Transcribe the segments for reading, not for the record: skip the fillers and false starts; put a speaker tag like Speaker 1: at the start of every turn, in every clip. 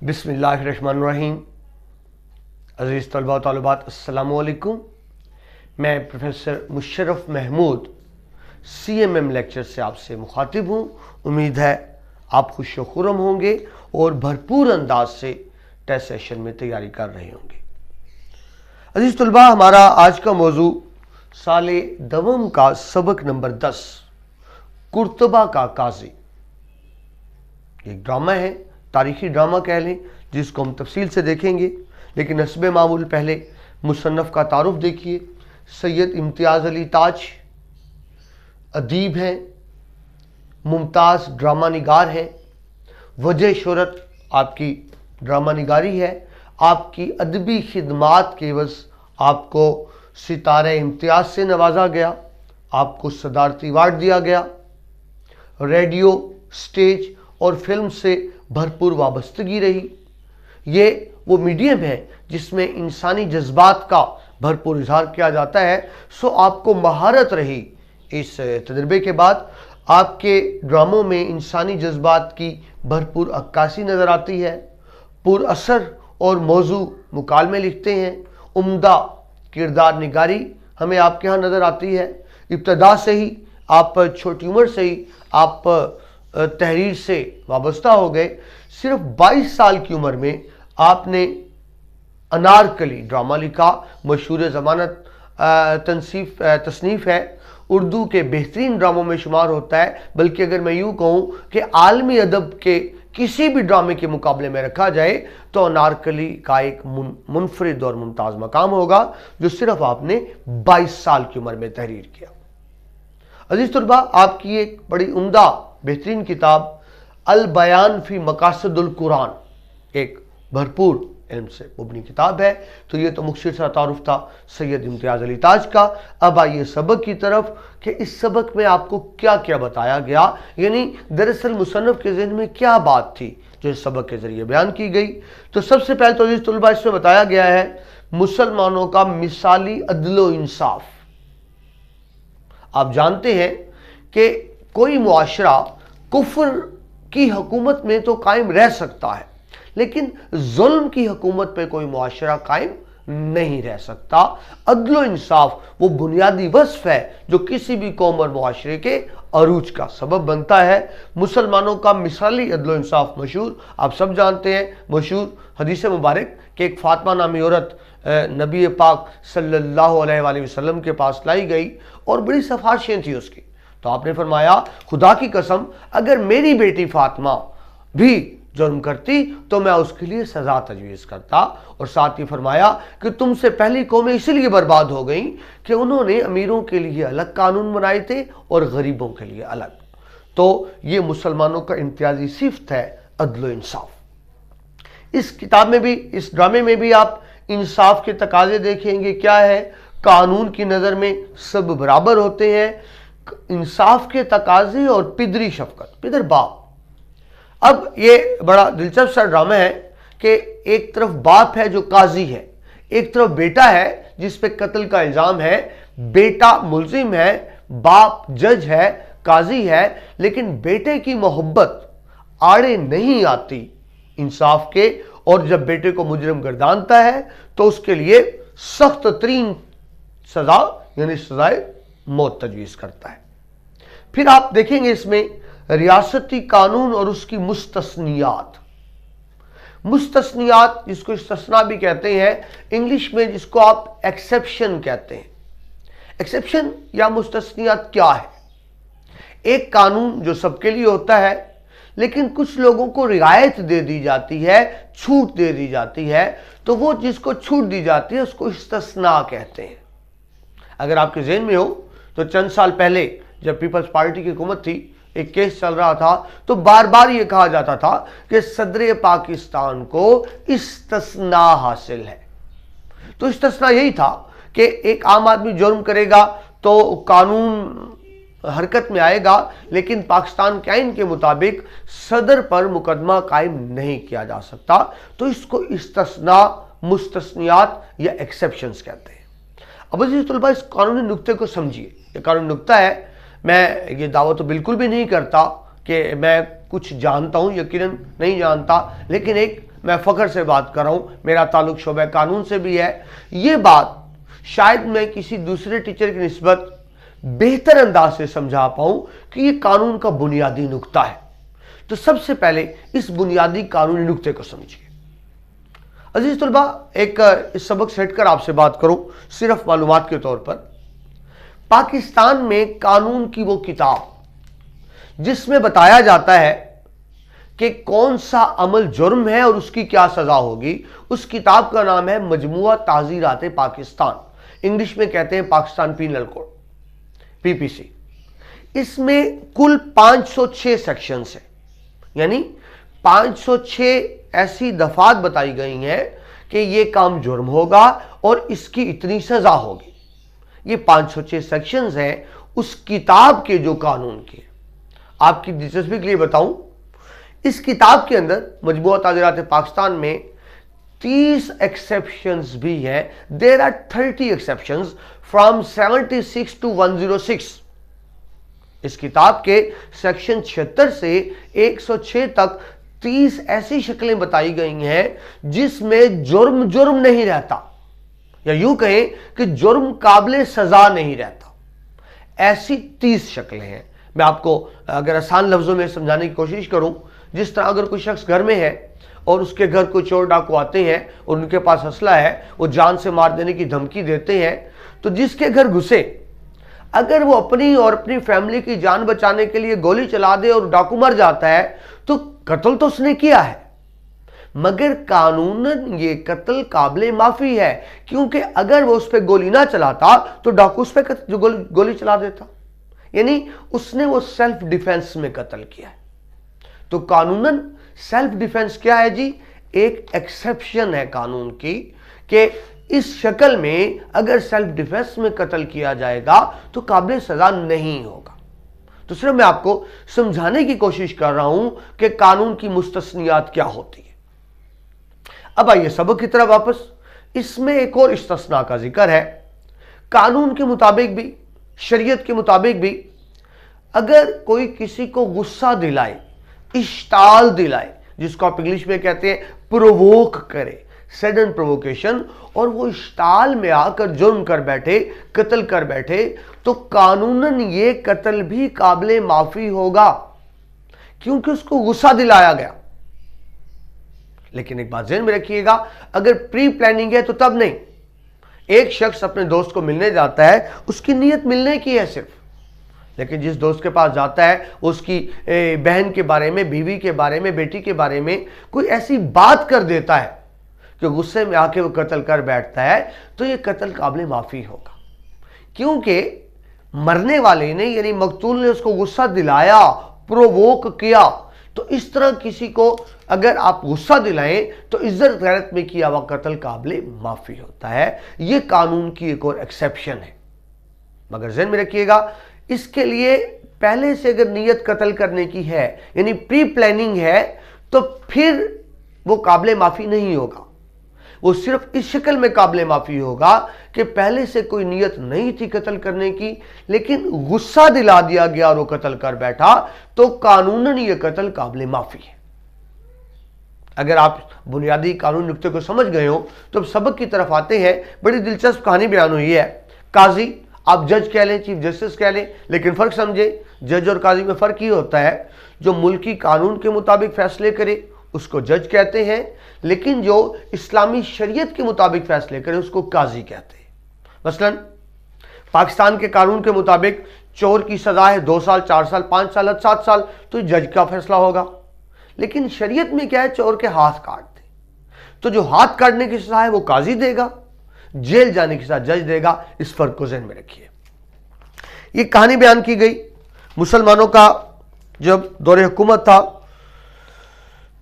Speaker 1: बिस्मिल्लाहिर्रहमानिर्रहीम। अज़ीज़ तलबा व तालिबात, अस्सलामु अलैकुम। मैं professor Musharraf Mahmood CMM lecture से आपसे मुखातिब हूँ। उम्मीद है आप खुश व खुर्रम होंगे और भरपूर अंदाज से टेस्ट सेशन में तैयारी कर रहे होंगे। अज़ीज़ तलबा, हमारा आज का मौजू साले दवम का सबक नंबर 10 कुर्तबा का काजी। एक ड्रामा है, तारीखी ड्रामा कह लें, जिसको हम तफसील से देखेंगे, लेकिन हस्बे मामूल पहले मुसन्नफ़ का तारुफ देखिए। सैयद इम्तियाज़ अली ताज अदीब हैं, मुमताज़ ड्रामा निगार हैं। वजह शोहरत आपकी ड्रामा निगारी है। आपकी अदबी खिदमात के एवज़ आपको सितारे इम्तियाज़ से नवाजा गया, आपको सदारती अवार्ड दिया गया। रेडियो, स्टेज और फिल्म से भरपूर वाबस्तगी रही। ये वो मीडियम है जिसमें इंसानी जज्बात का भरपूर इजहार किया जाता है। सो आपको महारत रही। इस तजर्बे के बाद आपके ड्रामों में इंसानी जज्बात की भरपूर अक्कासी नज़र आती है। पुर असर और मौजू मुकालमे लिखते हैं। उम्दा किरदार निगारी हमें आपके यहाँ नज़र आती है। इब्तदा से ही आप छोटी उम्र से ही आप तहरीर से वाबस्ता हो गए। सिर्फ 22 साल की उम्र में आपने अनारकली ड्रामा लिखा। मशहूर ज़मानत तसनीफ़ है, उर्दू के बेहतरीन ड्रामों में शुमार होता है। बल्कि अगर मैं यूँ कहूँ कि आलमी अदब के किसी भी ड्रामे के मुकाबले में रखा जाए तो अनारकली का एक मुनफरिद और मुमताज़ मकाम होगा, जो सिर्फ आपने 22 साल की उम्र में तहरीर किया। अज़ीज़ तलबा, आपकी एक बड़ी उम्दा बेहतरीन किताब अल बयान फी मकासदुल कुरान एक भरपूर इल्म से मुबनी किताब है। तो ये तो मुख्तसर सा तारुफ था सैयद इम्तियाज़ अली ताज का। अब आइए सबक की तरफ कि इस सबक में आपको क्या क्या बताया गया, यानी दरअसल मुसन्नफ़ के ज़हन में क्या बात थी जो इस सबक के ज़रिए बयान की गई। तो सबसे पहले तो अज़ीज़ तलबा, इसमें बताया गया है मुसलमानों का मिसाली अदलो इंसाफ। आप जानते हैं कि कोई मुआशरा कुफ्र की हुकूमत में तो कायम रह सकता है, लेकिन जुल्म की हुकूमत पे कोई मुआशरा कायम नहीं रह सकता। अदलो इंसाफ वो बुनियादी वस्फ है जो किसी भी कौम और मुआशरे के अरूज का सबब बनता है। मुसलमानों का मिसाली अदलो इंसाफ मशहूर, आप सब जानते हैं, मशहूर हदीस मुबारक कि एक फातिमा नामी औरत नबी पाक सल्लल्लाहु अलैहि वसल्लम के पास लाई गई और बड़ी सिफारिशें थी उसकी। तो आपने फरमाया, खुदा की कसम, अगर मेरी बेटी फातिमा भी जुर्म करती तो मैं उसके लिए सज़ा तजवीज़ करता। और साथ ही फरमाया कि तुमसे पहली कौमें इसलिए बर्बाद हो गईं कि उन्होंने अमीरों के लिए अलग कानून बनाए थे और गरीबों के लिए अलग। तो ये मुसलमानों का इम्तियाजी सिफ़त है, अदलो इंसाफ। इस किताब में भी, इस ड्रामे में भी आप इंसाफ के तकाजे देखेंगे। क्या है? कानून की नज़र में सब बराबर होते हैं। इंसाफ के तकाजे और पिदरी शफकत, पिदर बाप। अब ये बड़ा दिलचस्प सा ड्रामा है कि एक तरफ बाप है जो काजी है, एक तरफ बेटा है जिस पे कत्ल का इल्जाम है। बेटा मुल्जिम है, बाप जज है, काजी है, लेकिन बेटे की मोहब्बत आड़े नहीं आती इंसाफ के। और जब बेटे को मुजरिम गर्दानता है तो उसके लिए सख्त तरीन सजा यानी सजाए मौत तजवीज़ करता है। फिर आप देखेंगे इसमें रियासती कानून और उसकी मुस्तस्नियात। मुस्तस्नियात जिसको इस्तस्ना भी कहते हैं, इंग्लिश में जिसको आप एक्सेप्शन कहते हैं। एक्सेप्शन या मुस्तस्नियात क्या है? एक कानून जो सबके लिए होता है, लेकिन कुछ लोगों को रियायत दे दी जाती है, छूट दे दी जाती है, तो वो जिसको छूट दी जाती है उसको इस्तस्ना कहते हैं। अगर आपके ज़हन में हो तो चंद साल पहले जब पीपल्स पार्टी की हुकूमत थी, एक केस चल रहा था, तो बार बार ये कहा जाता था कि सदर पाकिस्तान को इस्तस्ना हासिल है। तो इस्तस्ना यही था कि एक आम आदमी जुर्म करेगा तो कानून हरकत में आएगा, लेकिन पाकिस्तान के आइन के मुताबिक सदर पर मुकदमा कायम नहीं किया जा सकता। तो इसको इस्तस्ना, मुस्तस्नियात या एक्सेप्शंस कहते हैं। अब अज़ीज़ तलबा, इस कानूनी नुक्ते को समझिए। ये कानूनी नुक्ता है। मैं ये दावा तो बिल्कुल भी नहीं करता कि मैं कुछ जानता हूँ, यकीनन नहीं जानता, लेकिन एक मैं फख्र से बात कर रहा हूं, मेरा ताल्लुक शोबे कानून से भी है। ये बात शायद मैं किसी दूसरे टीचर की निस्बत बेहतर अंदाज से समझा पाऊं कि ये कानून का बुनियादी नुक्ता है। तो सबसे पहले इस बुनियादी कानूनी नुक्ते को समझिए। अजीज तलबा, एक इस सबक से हटकर आपसे बात करूं सिर्फ मालूमात के तौर पर। पाकिस्तान में कानून की वो किताब जिसमें बताया जाता है कि कौन सा अमल जुर्म है और उसकी क्या सजा होगी, उस किताब का नाम है मजमुआ ताज़ीरात पाकिस्तान, इंग्लिश में कहते हैं पाकिस्तान पीनल कोड, पीपीसी। इसमें कुल 506 सेक्शंस हैं, यानी 506 ऐसी दफात बताई गई हैं कि ये काम जुर्म होगा और इसकी इतनी सजा होगी। ये 506 सेक्शंस हैं उस किताब के जो कानून के। आपकी दिलचस्पी के लिए बताऊं, इस किताब के अंदर मजबूआ ताज़ीरात पाकिस्तान में 30 एक्सेप्शंस भी हैं। There are 30 exceptions from 76 to 106। इस किताब के सेक्शन 76 से 106 तक 30 ऐसी शक्लें बताई गई हैं जिसमें जुर्म नहीं रहता, या यूं कहें कि जुर्म काबिले सजा नहीं रहता। ऐसी 30 शक्लें हैं। मैं आपको अगर आसान लफ्जों में समझाने की कोशिश करूं, जिस तरह अगर कोई शख्स घर में है और उसके घर कोई चोर डाकू आते हैं और उनके पास हौसला है, वो जान से मार देने की धमकी देते हैं, तो जिसके घर घुसे अगर वो अपनी और अपनी फैमिली की जान बचाने के लिए गोली चला दे और डाकू मर जाता है तो कत्ल तो उसने किया है, मगर कानूनन ये कत्ल काबिले माफी है, क्योंकि अगर वो उस पर गोली ना चलाता तो डाकू उस पर गोली चला देता, यानी उसने वो सेल्फ डिफेंस में कत्ल किया है। तो कानूनन सेल्फ डिफेंस क्या है जी? एक एक्सेप्शन है कानून की कि इस शक्ल में अगर सेल्फ डिफेंस में कत्ल किया जाएगा तो काबिल सजा नहीं होगा। तो सिर्फ मैं आपको समझाने की कोशिश कर रहा हूं कि कानून की मुस्तस्नियात क्या होती है। अब आइए सबक की तरफ वापस। इसमें एक और इस्तिस्ना का जिक्र है। कानून के मुताबिक भी, शरीयत के मुताबिक भी, अगर कोई किसी को गुस्सा दिलाए, इश्ताल दिलाए, जिसको आप इंग्लिश में कहते हैं प्रोवोक करे, सडन प्रोवोकेशन, और वो इश्ताल में आकर जुर्म कर बैठे, कत्ल कर बैठे, तो कानूनन ये कत्ल भी काबिले माफी होगा, क्योंकि उसको गुस्सा दिलाया गया। लेकिन एक बात ज़हन में रखिएगा, अगर प्री प्लानिंग है तो तब नहीं। एक शख्स अपने दोस्त को मिलने जाता है, उसकी नीयत मिलने की है सिर्फ, लेकिन जिस दोस्त के पास जाता है उसकी बहन के बारे में, बीवी के बारे में, बेटी के बारे में कोई ऐसी बात कर देता है कि गुस्से में आके वो कत्ल कर बैठता है, तो ये कत्ल काबिल माफी होगा, क्योंकि मरने वाले ने यानी मकतूल ने उसको गुस्सा दिलाया, प्रोवोक किया। तो इस तरह किसी को अगर आप गुस्सा दिलाएं तो इज्जत गैरत में किया हुआ कत्ल काबिल माफी होता है। ये कानून की एक और एक्सेप्शन है, मगर ज़हन में रखिएगा, इसके लिए पहले से अगर नीयत कत्ल करने की है, यानी प्री प्लानिंग है, तो फिर वो काबिल माफी नहीं होगा। वो सिर्फ इस शक्ल में काबिल माफी होगा कि पहले से कोई नीयत नहीं थी कत्ल करने की, लेकिन गुस्सा दिला दिया गया और वो कत्ल कर बैठा, तो कानूनन ये कत्ल काबिल माफी है। अगर आप बुनियादी कानूनी नुक्ते को समझ गए हो तो अब सबक की तरफ आते हैं। बड़ी दिलचस्प कहानी बयान हुई है। काजी, आप जज कह लें, चीफ जस्टिस कह लें, लेकिन फर्क समझे, जज और काजी में फर्क ये होता है, जो मुल्की कानून के मुताबिक फैसले करे उसको जज कहते हैं, लेकिन जो इस्लामी शरीयत के मुताबिक फैसले करे उसको काजी कहते हैं। मसलन पाकिस्तान के कानून के मुताबिक चोर की सजा है 2 साल, 4 साल, 5 साल, 7 साल, तो जज का फैसला होगा। लेकिन शरीयत में क्या है? चोर के हाथ काट दे, तो जो हाथ काटने की सजा है वो काजी देगा, जेल जाने की सजा जज देगा। इस फर्क को ज़हन में रखिए। ये कहानी बयान की गई मुसलमानों का जब दौरे हुकूमत था,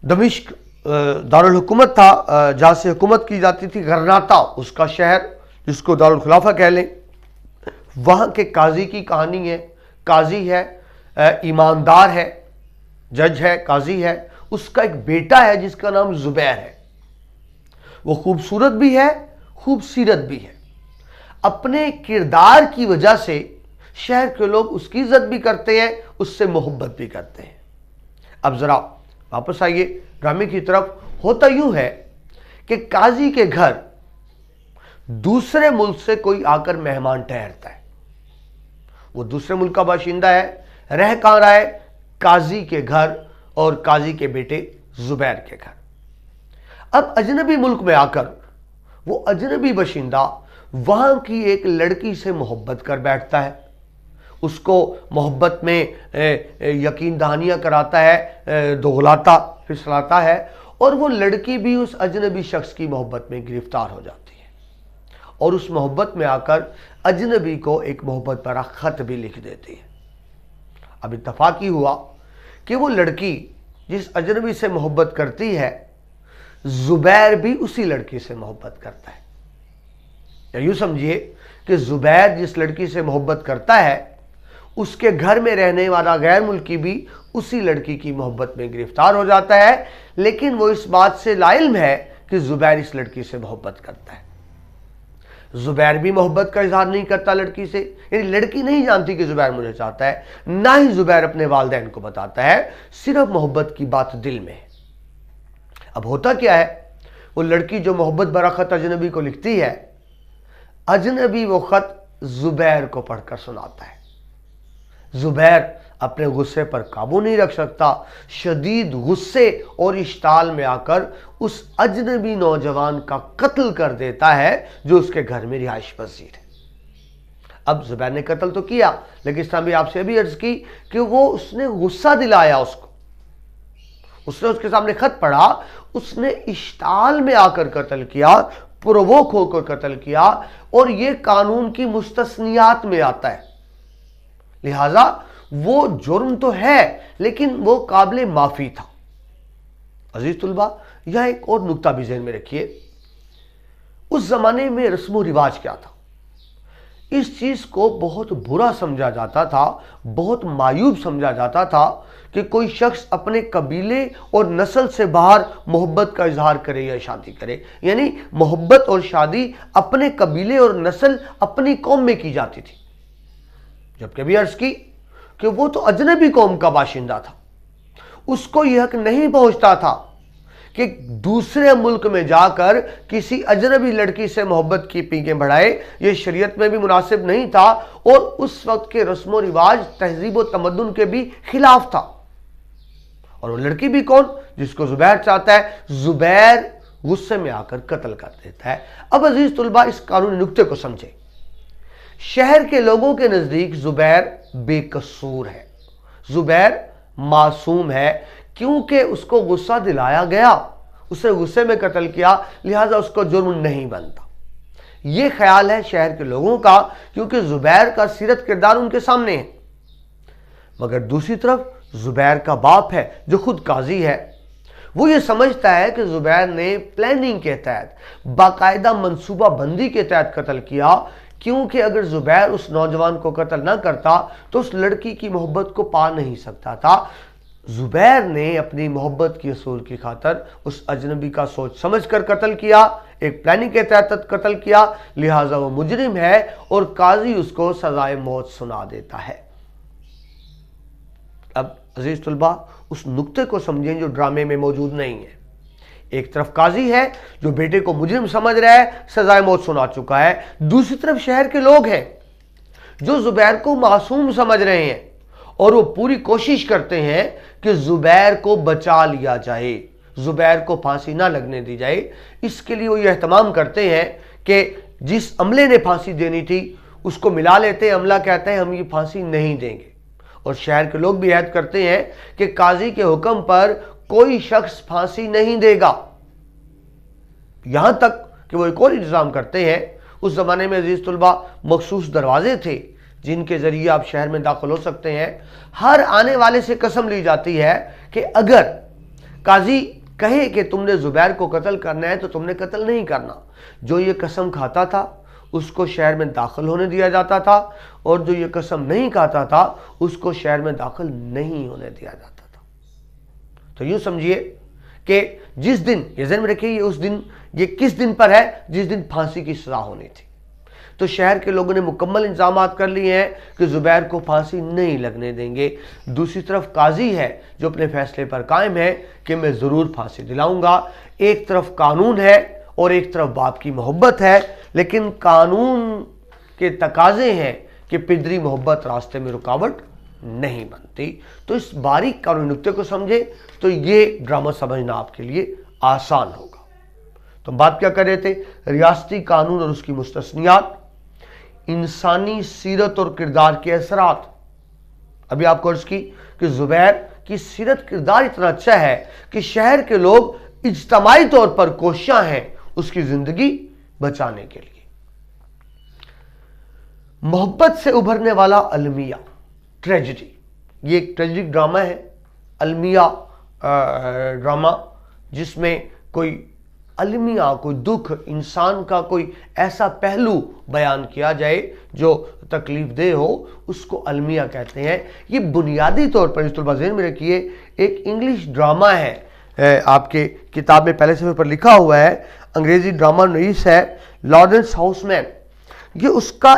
Speaker 1: दमिश्क दारुल हुकूमत था, जहाँ से हुकूमत की जाती थी, गर्नाता उसका शहर, जिसको दारुल खिलाफा कह लें। वहाँ के काजी की कहानी है। काजी है, ईमानदार है, जज है, काजी है। उसका एक बेटा है जिसका नाम जुबैर है। वो खूबसूरत भी है, खूबसीरत भी है। अपने किरदार की वजह से शहर के लोग उसकी इज्जत भी करते हैं, उससे मोहब्बत भी करते हैं। अब जरा वापस आइए ड्रामे की तरफ। होता यूं है कि काजी के घर दूसरे मुल्क से कोई आकर मेहमान ठहरता है। वो दूसरे मुल्क का बाशिंदा है, रह कहां रहा है? काजी के घर और काजी के बेटे जुबैर के घर। अब अजनबी मुल्क में आकर वो अजनबी बाशिंदा वहां की एक लड़की से मोहब्बत कर बैठता है, उसको मोहब्बत में यकीन दहानियां कराता है, दोगलाता फिसलाता है, और वो लड़की भी उस अजनबी शख्स की मोहब्बत में गिरफ्तार हो जाती है और उस मोहब्बत में आकर अजनबी को एक मोहब्बत भरा खत भी लिख देती है। अब इत्तफाक ही हुआ कि वो लड़की जिस अजनबी से मोहब्बत करती है, जुबैर भी उसी लड़की से मोहब्बत करता है। या यूं समझिए कि जुबैर जिस लड़की से मोहब्बत करता है, उसके घर में रहने वाला गैर मुल्की भी उसी लड़की की मोहब्बत में गिरफ्तार हो जाता है, लेकिन वो इस बात से लाइल्म है कि जुबैर इस लड़की से मोहब्बत करता है। जुबैर भी मोहब्बत का इजहार नहीं करता लड़की से, यानी लड़की नहीं जानती कि जुबैर मुझे चाहता है, ना ही जुबैर अपने वालिदैन को बताता है, सिर्फ मोहब्बत की बात दिल में है। अब होता क्या है, वो लड़की जो मोहब्बत भरा खत अजनबी को लिखती है, अजनबी वो खत जुबैर को पढ़कर सुनाता है। जुबैर अपने गुस्से पर काबू नहीं रख सकता, शदीद गुस्से और इश्ताल में आकर उस अजनबी नौजवान का कत्ल कर देता है जो उसके घर में रिहाइश पजीर है। अब जुबैर ने कत्ल तो किया, लेकिन इस तरह भी आपसे भी अर्ज की कि वो उसने गुस्सा दिलाया उसको, उसने उसके सामने खत पढ़ा, उसने इश्ताल में आकर कत्ल किया, प्रोवोक होकर कत्ल किया, और ये कानून की मुस्तस्नियात में आता है। लिहाजा वो जुर्म तो है, लेकिन वो काबिल माफी था। अजीज तुलबा, यह एक और नुक्ता भी ज़हन में रखिए, उस जमाने में रस्म रिवाज क्या था? इस चीज को बहुत बुरा समझा जाता था, बहुत मायूब समझा जाता था कि कोई शख्स अपने कबीले और नस्ल से बाहर मोहब्बत का इजहार करे या शादी करे, यानी मोहब्बत और शादी अपने कबीले और नस्ल अपनी कौम में की जाती थी। जबकि भी अर्ज की कि वो तो अजनबी कौम का बाशिंदा था, उसको यह हक नहीं पहुंचता था कि दूसरे मुल्क में जाकर किसी अजनबी लड़की से मोहब्बत की पीकें बढ़ाए। यह शरीयत में भी मुनासिब नहीं था और उस वक्त के रस्म रिवाज तहजीब व तमद्दुन के भी खिलाफ था। और वो लड़की भी कौन, जिसको जुबैर चाहता है, जुबैर गुस्से में आकर कत्ल कर देता है। अब अजीज तुलबा, इस कानूनी नुक्ते को समझे। शहर के लोगों के नजदीक जुबैर बेकसूर है, जुबैर मासूम है, क्योंकि उसको गुस्सा दिलाया गया, उसने गुस्से में कत्ल किया, लिहाजा उसको जुर्म नहीं बनता। यह ख्याल है शहर के लोगों का, क्योंकि जुबैर का सीरत किरदार उनके सामने है। मगर दूसरी तरफ जुबैर का बाप है जो खुद काजी है, वो ये समझता है कि जुबैर ने प्लानिंग के तहत, बाकायदा मंसूबा बंदी के तहत कत्ल किया, क्योंकि अगर जुबैर उस नौजवान को कत्ल ना करता तो उस लड़की की मोहब्बत को पा नहीं सकता था। जुबैर ने अपनी मोहब्बत की असूल की खातर उस अजनबी का सोच समझ कर कत्ल किया, एक प्लानिंग के तहत कत्ल किया, लिहाजा वो मुजरिम है और काजी उसको सजाए मौत सुना देता है। अब अजीज तुलबा, उस नुक्ते को समझें जो ड्रामे में मौजूद नहीं है। एक तरफ काजी है जो बेटे को मुजरिम समझ रहा है, सजाए मौत सुना चुका है, दूसरी तरफ शहर के लोग हैं जो जुबैर को मासूम समझ रहे हैं और वो पूरी कोशिश करते हैं कि जुबैर को बचा लिया जाए, जुबैर को फांसी ना लगने दी जाए। इसके लिए वो ये एहतमाम करते हैं कि जिस अमले ने फांसी देनी थी उसको मिला लेते हैं, अमला कहता है हम ये फांसी नहीं देंगे, और शहर के लोग भी ऐद करते हैं कि काजी के हुक्म पर कोई शख्स फांसी नहीं देगा। यहां तक कि वो एक और इंतजाम करते हैं, उस जमाने में अजीज तुलबा मखसूस दरवाजे थे जिनके जरिए आप शहर में दाखिल हो सकते हैं। हर आने वाले से कसम ली जाती है कि अगर काजी कहे कि तुमने जुबैर को कत्ल करना है तो तुमने कत्ल नहीं करना। जो ये कसम खाता था उसको शहर में दाखिल होने दिया जाता था, और जो ये कसम नहीं खाता था उसको शहर में दाखिल नहीं होने दिया जाता था। तो यूं समझिए कि जिस दिन, ये ज़हन में रखिए, ये उस दिन, ये किस दिन पर है जिस दिन फांसी की सजा होनी थी। تو شہر کے لوگوں نے مکمل انتظامات کر لیے ہیں کہ زبیر کو پھانسی نہیں لگنے دیں گے۔ دوسری طرف قاضی ہے جو اپنے فیصلے پر قائم ہے کہ میں ضرور پھانسی دلاؤں گا۔ ایک طرف قانون ہے اور ایک طرف باپ کی محبت ہے، لیکن قانون کے تقاضے ہیں کہ پدری محبت راستے میں رکاوٹ نہیں بنتی۔ تو اس باریک قانونی نکتے کو سمجھے تو یہ ڈرامہ سمجھنا آپ کے لیے آسان ہوگا۔ تو ہم بات کیا کر رہے تھے؟ ریاستی قانون اور اس کی مستثنیات، انسانی سیرت اور کردار کے اثرات۔ ابھی آپ کو عرض کی کہ زبیر کی سیرت کردار اتنا اچھا ہے کہ شہر کے لوگ اجتماعی طور پر کوشاں ہیں اس کی زندگی بچانے کے لیے۔ محبت سے ابھرنے والا المیہ، ٹریجڈی، یہ ایک ٹریجڈک ڈرامہ ہے، المیہ ڈرامہ، جس میں کوئی المیہ، کوئی دکھ، انسان کا کوئی ایسا پہلو بیان کیا جائے جو تکلیف دہ ہو، اس کو المیہ کہتے ہیں۔ یہ بنیادی طور پر اس طلبہ ذہن میں رکھیے ایک انگلش ڈرامہ ہے، آپ کے کتاب میں پہلے صفحے پر لکھا ہوا ہے، انگریزی ڈرامہ نویس ہے لارنس ہاؤس مین۔ یہ اس کا